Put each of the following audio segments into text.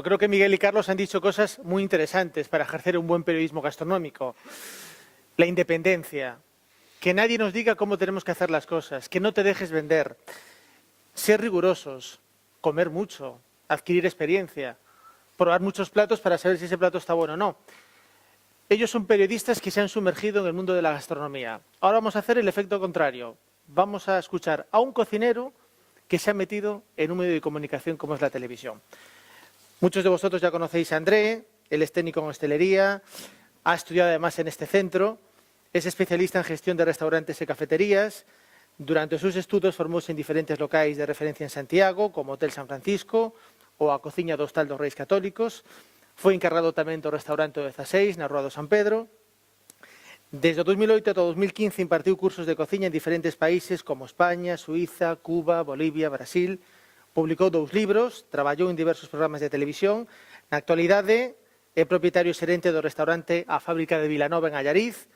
Yo creo que Miguel y Carlos han dicho cosas muy interesantes para ejercer un buen periodismo gastronómico. La independencia, que nadie nos diga cómo tenemos que hacer las cosas, que no te dejes vender, ser rigurosos, comer mucho, adquirir experiencia, probar muchos platos para saber si ese plato está bueno o no. Ellos son periodistas que se han sumergido en el mundo de la gastronomía. Ahora vamos a hacer el efecto contrario. Vamos a escuchar a un cocinero que se ha metido en un medio de comunicación como es la televisión. Muchos de vosotros ya conocéis a André, él es técnico en hostelería, ha estudiado además en este centro, es especialista en gestión de restaurantes y cafeterías. Durante sus estudios formóse en diferentes locais de referencia en Santiago, como Hotel San Francisco ou a Cociña do Hostal dos Reis Católicos. Foi encargado tamén do restaurante do 16, na Rúa do San Pedro. Desde o 2008 ata o 2015 impartiu cursos de cociña en diferentes países como España, Suiza, Cuba, Bolivia, Brasil. Publicou 2 libros, traballou en diversos programas de televisión. Na actualidade é propietario e xerente do restaurante A Fábrica de Vilanova en Allariz.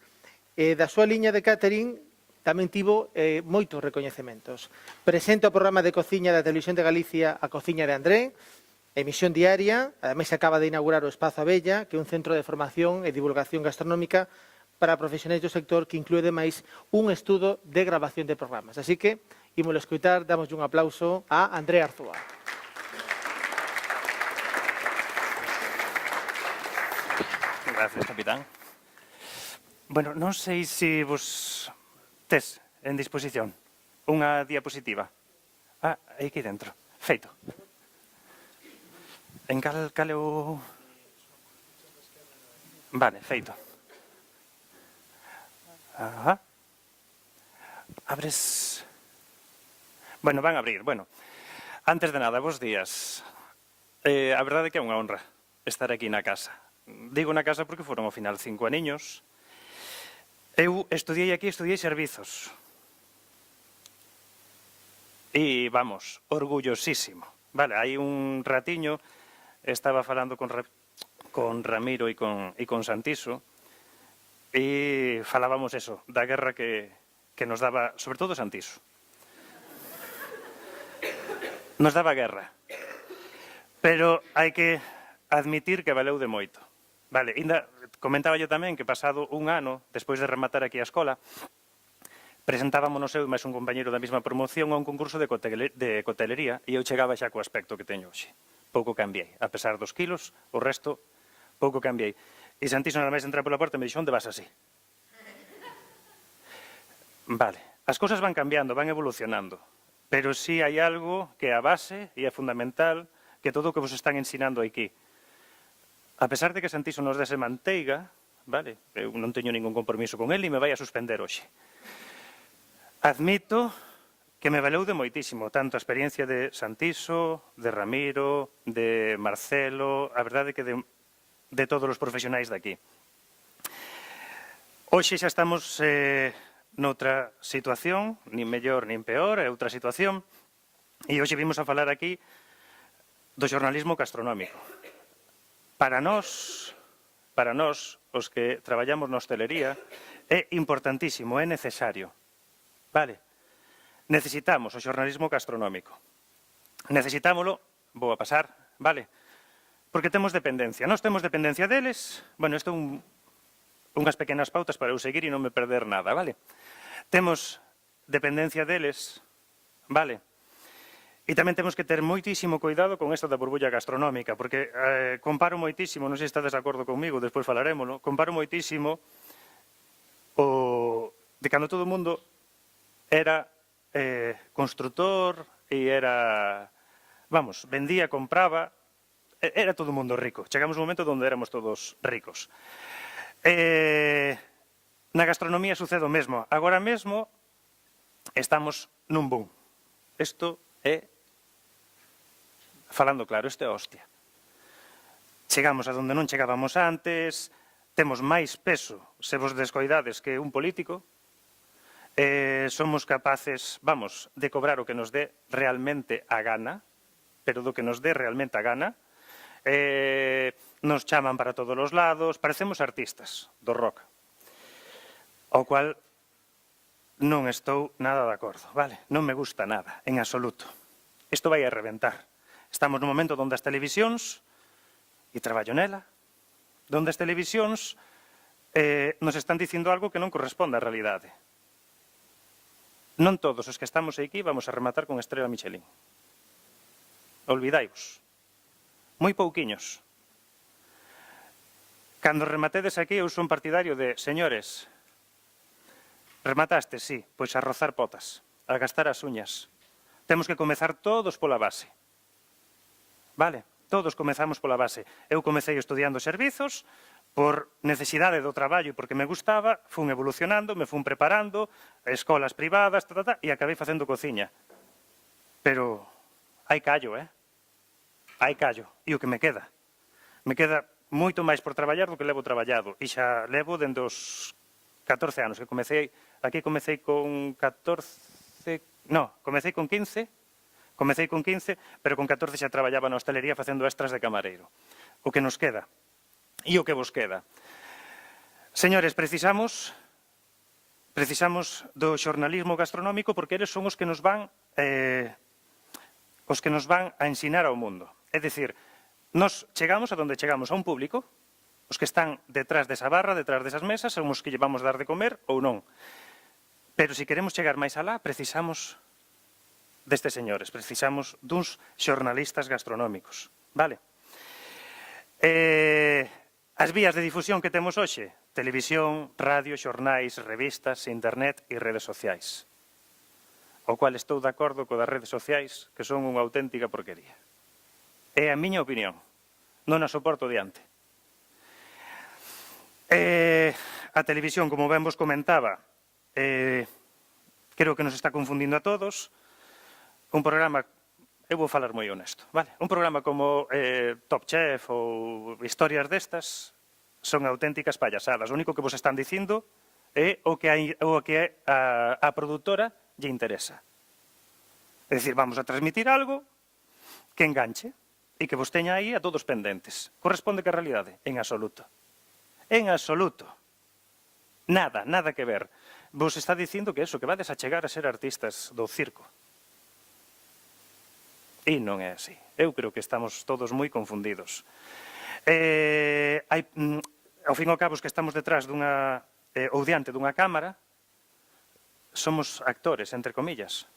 Da súa liña de catering tamén tivo moitos recoñecementos. Presenta o programa de cociña da Televisión de Galicia A Cociña de André, emisión diaria. Ademais, acaba de inaugurar o Espazo Abella, que é un centro de formación e divulgación gastronómica para profesionais do sector que inclúe, ademais, un estudo de grabación de programas. Así que, ímolo escoitar, damos un aplauso a André Arzúa. Gracias, capitán. Bueno, non sei se vos tes en disposición unha diapositiva. Aquí dentro. Feito. En cal é o... Vale, feito. Abres... Bueno, van a abrir. Bueno, antes de nada, bons días. A verdade é que é unha honra estar aquí na casa. Digo na casa porque foron ao final 5 aniños. Eu estudiei aquí, estudiei servizos. E, vamos, orgullosísimo. Vale, hai un ratiño, estaba falando con Ramiro e con Santiso, e falábamos eso, da guerra que nos daba, sobre todo Santiso. Nos daba guerra. Pero hai que admitir que valeu de moito. Vale, ainda comentaba yo tamén que pasado un ano, despois de rematar aquí a escola, presentábamos eu e máis un compañeiro da mesma promoción a un concurso de cotelería e eu chegaba xa co aspecto que teño hoxe. Pouco cambiei. A pesar dos kilos, o resto, pouco cambiei. E Santiso nada máis entrar pola porta e me dixo, onde vas así? Vale, as cousas van cambiando, van evolucionando. Pero sí hai algo que é a base e é fundamental que todo o que vos están ensinando aquí. A pesar de que Santiso nos dese manteiga, vale, eu non teño ningún compromiso con el e me vai a suspender hoxe. Admito que me valeu de moitísimo, tanto a experiencia de Santiso, de Ramiro, de Marcelo, a verdade que de todos os profesionais de aquí. Hoxe xa estamos noutra situación, nin mellor nin peor, é outra situación, e hoxe vimos a falar aquí do xornalismo gastronómico. Para nós, os que traballamos na hostelería, é importantísimo, é necesario. Vale? Necesitamos o xornalismo gastronómico. Necesitámolo, vou a pasar, vale? Porque temos dependencia. Nós temos dependencia deles. Bueno, isto é unhas pequenas pautas para eu seguir e non me perder nada, vale? Temos dependencia deles, vale? E tamén temos que ter moitísimo cuidado con esta da burbulla gastronómica, porque comparo moitísimo, non sei se estades de acordo comigo, despois falarémolo, comparo moitísimo de cando todo o mundo era constructor e era, vamos, vendía, compraba, era todo o mundo rico. Chegamos a un momento onde éramos todos ricos. Na gastronomía sucede o mesmo. Agora mesmo estamos nun boom. Isto é, falando claro, isto é hostia. Chegamos a onde non chegábamos antes, temos máis peso, se vos descoidades, que un político. Somos capaces, vamos, de cobrar o que nos dé realmente a gana, pero do que nos dé realmente a gana. Nos chaman para todos os lados, parecemos artistas do rock, ao cual non estou nada de acordo, vale? Non me gusta nada, en absoluto. Isto vai a reventar. Estamos nun momento onde as televisións e traballo nela, donde as televisións nos están dicindo algo que non corresponde á realidade. Non todos os que estamos aquí vamos a rematar con estrela Michelin. Olvidaivos. Moi pouquiños. Cando rematedes aquí, eu son partidario de, señores, remataste, sí, pois a rozar potas, a gastar as uñas. Temos que comezar todos pola base. Vale? Todos comezamos pola base. Eu comecei estudiando servizos, por necesidade do traballo e porque me gustaba, fun evolucionando, me fun preparando, escolas privadas, e acabei facendo cociña. Pero hai callo, hai callo. E o que me queda? Me queda moito máis por traballar do que levo traballado. E xa levo dende os 14 anos, que comecei, aquí comecei con 14, no, comecei con 15, pero con 14 xa traballaba na hostelería facendo extras de camareiro. O que nos queda. E o que vos queda. Señores, precisamos do xornalismo gastronómico porque eles son os que nos van a ensinar ao mundo. É dicir, nos chegamos a donde chegamos, a un público, os que están detrás desa barra, detrás desas mesas, son os que llevamos dar de comer ou non. Pero se queremos chegar máis alá, precisamos destes señores, precisamos duns xornalistas gastronómicos. Vale? As vías de difusión que temos hoxe, televisión, radio, xornais, revistas, internet e redes sociais. O cual estou de acordo co das redes sociais, que son unha auténtica porquería. É a miña opinión. Non a soporto diante. A televisión, como ben vos comentaba, creo que nos está confundindo a todos. Un programa, eu vou falar moi honesto, vale? Un programa como Top Chef ou historias destas son auténticas payasadas. O único que vos están dicindo é o que a produtora lle interesa. É dicir, vamos a transmitir algo que enganche e que vos teña aí a todos pendentes. Corresponde que a realidade? En absoluto. En absoluto. Nada, nada que ver. Vos está dicindo que eso, que vades a chegar a ser artistas do circo. E non é así. Eu creo que estamos todos moi confundidos. Ao fin e ao cabo, os que estamos detrás dunha, ou diante dunha cámara, somos actores, entre comillas.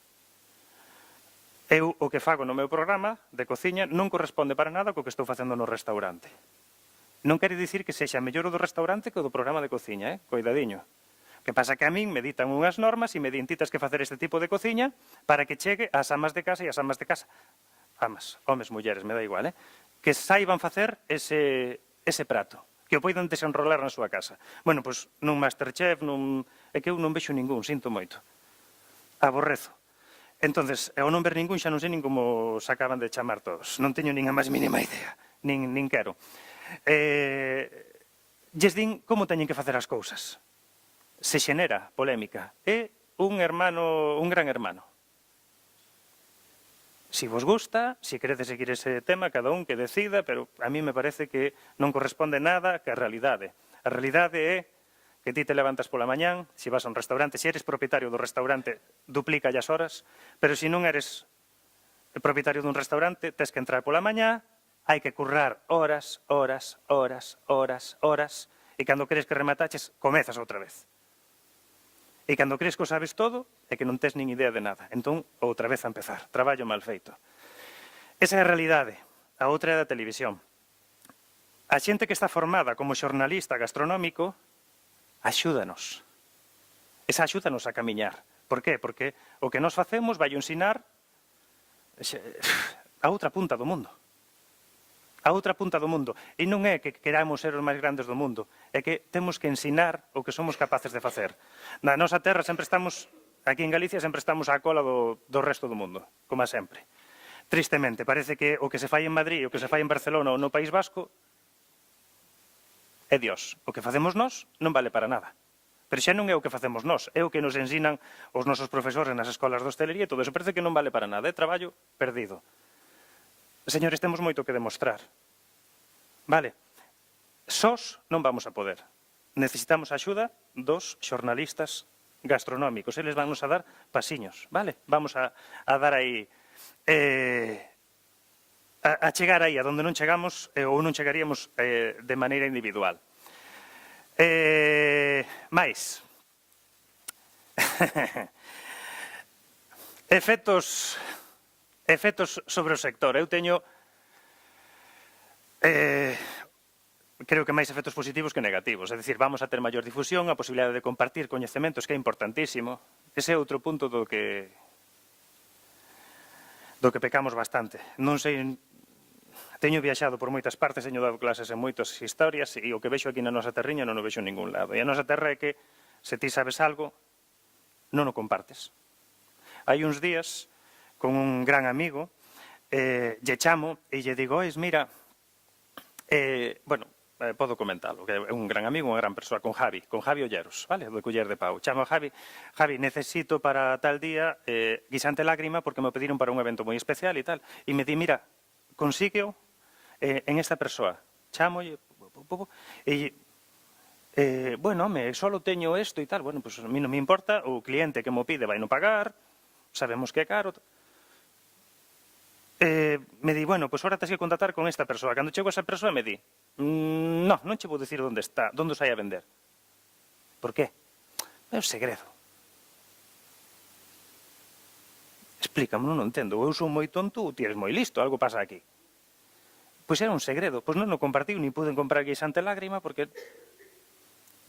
Eu o que fago no meu programa de cociña non corresponde para nada co que estou facendo no restaurante. Non quere dicir que sexa mellor o do restaurante que o do programa de cociña, coidadiño. O que pasa que a min me ditan unhas normas e me din titas que facer este tipo de cociña para que chegue ás amas de casa e ás amas de casa. Amas, homes, mulleres, me dá igual, que saiban facer ese prato, que o poidan desenrolar na súa casa. Bueno, pois nun Masterchef, é que eu non vexo ningún, sinto moito. Aborrezo. Entonces, ao non ver ningún, xa non sei nin como se acaban de chamar todos. Non teño nin a máis mínima idea, nin quero. Lles din como teñen que facer as cousas. Se xenera polémica. É un gran hermano. Si vos gusta, si queredes seguir ese tema, cada un que decida, pero a mí me parece que non corresponde nada que a realidade. A realidade é que ti te levantas pola mañán, se vas a un restaurante, se eres propietario do restaurante, duplica as horas, pero se non eres propietario dun restaurante, tes que entrar pola mañá, hai que currar horas, e cando crees que remataches, comezas outra vez. E cando crees que o sabes todo, é que non tes nin idea de nada. Entón, outra vez a empezar. Traballo mal feito. Esa é a realidade. A outra é da televisión. A xente que está formada como xornalista gastronómico, axúdanos. Esa axúdanos a camiñar. Por qué? Porque o que nos facemos vai ensinar a outra punta do mundo. A outra punta do mundo. E non é que queramos ser os máis grandes do mundo, é que temos que ensinar o que somos capaces de facer. Na nosa terra sempre estamos, aquí en Galicia, sempre estamos á cola do resto do mundo, como sempre. Tristemente, parece que o que se fai en Madrid, o que se fai en Barcelona ou no País Vasco, é Dios. O que facemos nós non vale para nada. Pero xa non é o que facemos nós, é o que nos ensinan os nosos profesores nas escolas de hostelería e todo eso. Parece que non vale para nada, é traballo perdido. Señores, temos moito que demostrar. Vale. Sós non vamos a poder. Necesitamos a axuda dos xornalistas gastronómicos. Eles van nos a dar pasiños, vale? Vamos a dar aí... a chegar aí, a donde non chegamos ou non chegaríamos de maneira individual. Mais, efectos sobre o sector. Eu teño, creo que máis efectos positivos que negativos. É dicir, vamos a ter maior difusión, a posibilidade de compartir coñecementos, que é importantísimo. Ese é outro punto do que pecamos bastante. Non sei, teño viaxado por moitas partes, teño dado clases en moitas historias e o que vexo aquí na nosa terriña non o vexo en ningún lado. E a nosa terra é que, se ti sabes algo, non o compartes. Hai uns días, con un gran amigo, lle chamo e lle digo, mira, podo comentalo, que é un gran amigo, unha gran persoa, con Javi Olleros, vale, do Culler de Pau. Chamo a Javi, necesito para tal día guisante lágrima porque me pediron para un evento moi especial e tal. E me di, mira, consígueo en esta persoa. Chamo e bueno, solo teño isto e tal. Bueno, pues a mí non me importa, o cliente que mo pide vai non pagar, sabemos que é caro. Me di, bueno, pues ahora tens que contactar con esta persoa. Cando chego a esa persoa me di, non che vou dicir onde está, onde os hai a vender. Por qué? É un segredo. Explícame, non entendo. Eu sou moi tonto ou ti eres moi listo, algo pasa aquí. Pois era un segredo, pois non o compartiu, ni puden comprar guisante lágrima porque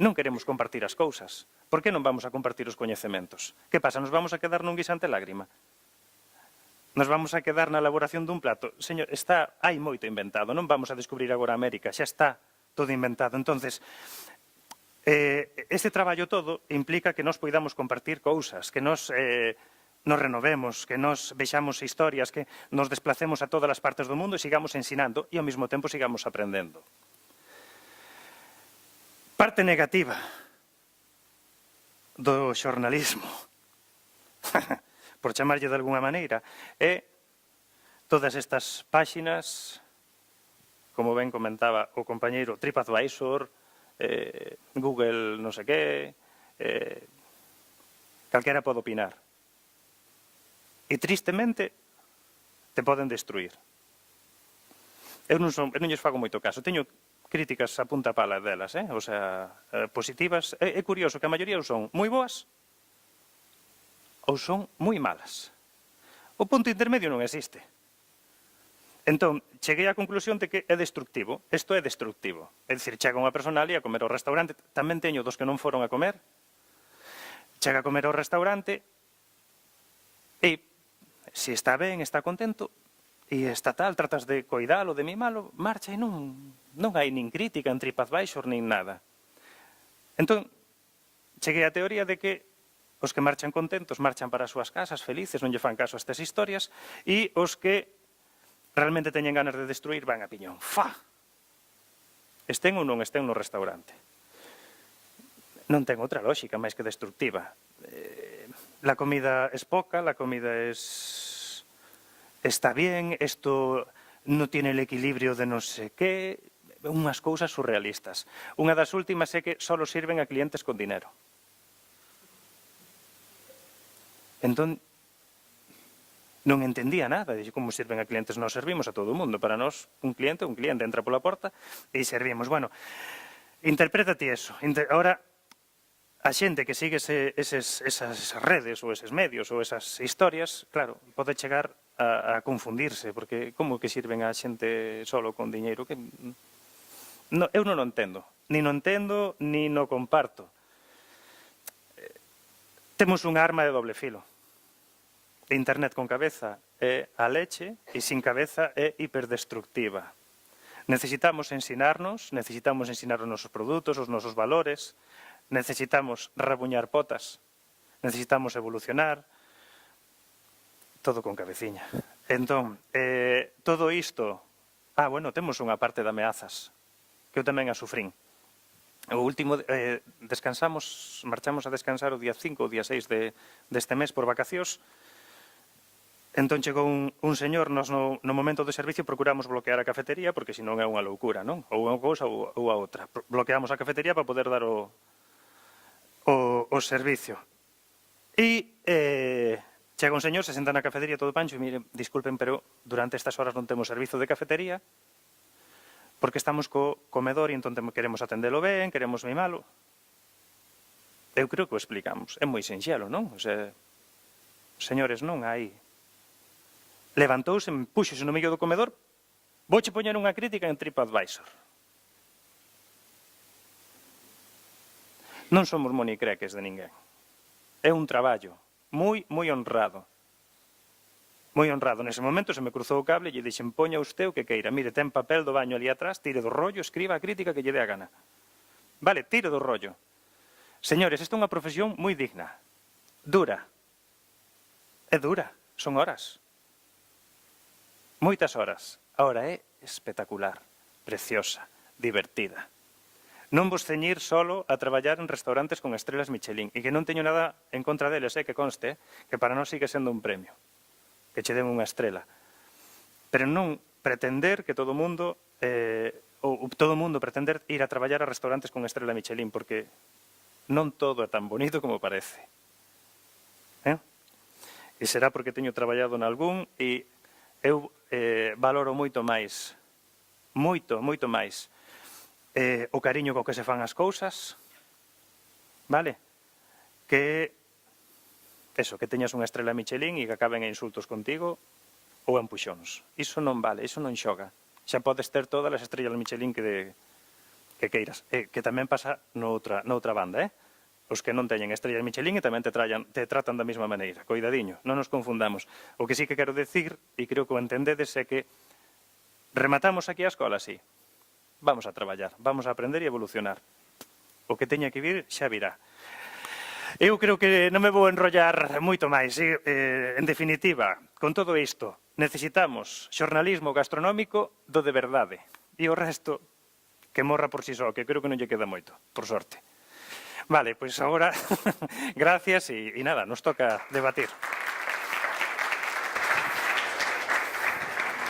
non queremos compartir as cousas. Por que non vamos a compartir os coñecementos? Que pasa, nos vamos a quedar nun guisante lágrima? Nos vamos a quedar na elaboración dun plato? Señor, hai moito inventado, non vamos a descubrir agora América, xa está todo inventado. Entonces, este traballo todo implica que nos poidamos compartir cousas, que nos renovemos, que nos vexamos historias, que nos desplacemos a todas as partes do mundo e sigamos ensinando e ao mesmo tempo sigamos aprendendo. Parte negativa do xornalismo, por chamarlle de alguna maneira, é todas estas páxinas, como ben comentaba o compañeiro, TripAdvisor, Google non sei que, calquera pode opinar. E tristemente te poden destruir. Eu non lles fago moito caso. Teño críticas a punta pala delas, o sea, positivas. É curioso que a maioría son moi boas ou son moi malas. O punto intermedio non existe. Entón, cheguei á conclusión de que é destructivo. Isto é destructivo. É dicir, chega unha persona ali a comer ao restaurante. Tamén teño dos que non foron a comer. Chega a comer ao restaurante e, se está ben, está contento, e está tal, tratas de coidalo, de mimalo, marcha e non hai nin crítica en TripAdvisor nin nada. Entón, cheguei á teoría de que os que marchan contentos marchan para as súas casas, felices, non lle fan caso a estas historias, e os que realmente teñen ganas de destruir van a piñón. Fa! Estén ou non estén no restaurante. Non ten outra lógica máis que destructiva. La comida es poca, la comida está bien, esto no tiene el equilibrio de no sé qué, unhas cousas surrealistas. Unha das últimas é que solo sirven a clientes con dinero. Entón, non entendía nada de como sirven a clientes. Nos servimos a todo o mundo. Para nós, un cliente entra pola porta e servimos. Bueno, interprétate eso. Ahora, a xente que sigue esas redes ou eses medios ou esas historias, claro, pode chegar a confundirse, porque como que sirven a xente solo con diñeiro? Eu non o entendo. Ni non entendo, ni non comparto. Temos unha arma de doble filo. Internet con cabeza é a leche e sin cabeza é hiperdestructiva. Necesitamos ensinar os nosos produtos, os nosos valores, necesitamos rabuñar potas, necesitamos evolucionar, todo con cabeciña. Entón, todo isto... temos unha parte de ameazas, que eu tamén a sufrín. O último, marchamos a descansar o día 5 ou día 6 deste mes por vacacións. Entón chegou un señor, nos no momento do servicio procuramos bloquear a cafetería, porque senón é unha loucura, non? Ou unha cousa ou a outra. Bloqueamos a cafetería para poder dar o servicio. E Chega un señor, se senta na cafetería todo pancho e mire, disculpen, pero durante estas horas non temos servizo de cafetería porque estamos co comedor e entón queremos atendelo ben, queremos mimalo. Eu creo que o explicamos. É moi sinxelo, non? O sea, señores, non hai. Levantouse, puxose no medio do comedor, vouche poñer unha crítica en TripAdvisor. Non somos monicreques de ninguén. É un traballo moi honrado. Moi honrado. Nese momento se me cruzou o cable e lle dixen, poña usted o que queira. Mire, ten papel do baño ali atrás, tire do rollo, escriba a crítica que lle dé a gana. Vale, tire do rollo. Señores, esta é unha profesión moi digna. Dura. É dura. Son horas. Moitas horas. Ahora é espectacular, preciosa, divertida. Non vos ceñir solo a traballar en restaurantes con estrelas Michelin e que non teño nada en contra deles, que conste que para nós sigue sendo un premio, que che den unha estrela. Pero non pretender que todo o mundo pretender ir a traballar a restaurantes con estrela Michelin, porque non todo é tan bonito como parece. E será porque teño traballado nalgún e eu valoro moito máis, moito máis, o cariño co que se fan as cousas, vale? Que eso, que teñas unha estrela Michelin e que acaben a insultos contigo ou a empuxóns. Iso non vale, iso non xoga. Xa podes ter todas as estrellas Michelin que queiras. Que tamén pasa noutra banda, Os que non teñen estrellas Michelin e tamén te tratan da mesma maneira. Coidadiño, non nos confundamos. O que sí que quero decir, e creo que o entendedes, é que rematamos aquí a escola, sí. Vamos a traballar, vamos a aprender e evolucionar. O que teña que vir, xa virá. Eu creo que non me vou enrollar moito máis. En definitiva, con todo isto, necesitamos xornalismo gastronómico do de verdade. E o resto, que morra por si só, que creo que non lle queda moito, por sorte. Vale, pois agora, gracias e nada, nos toca debatir.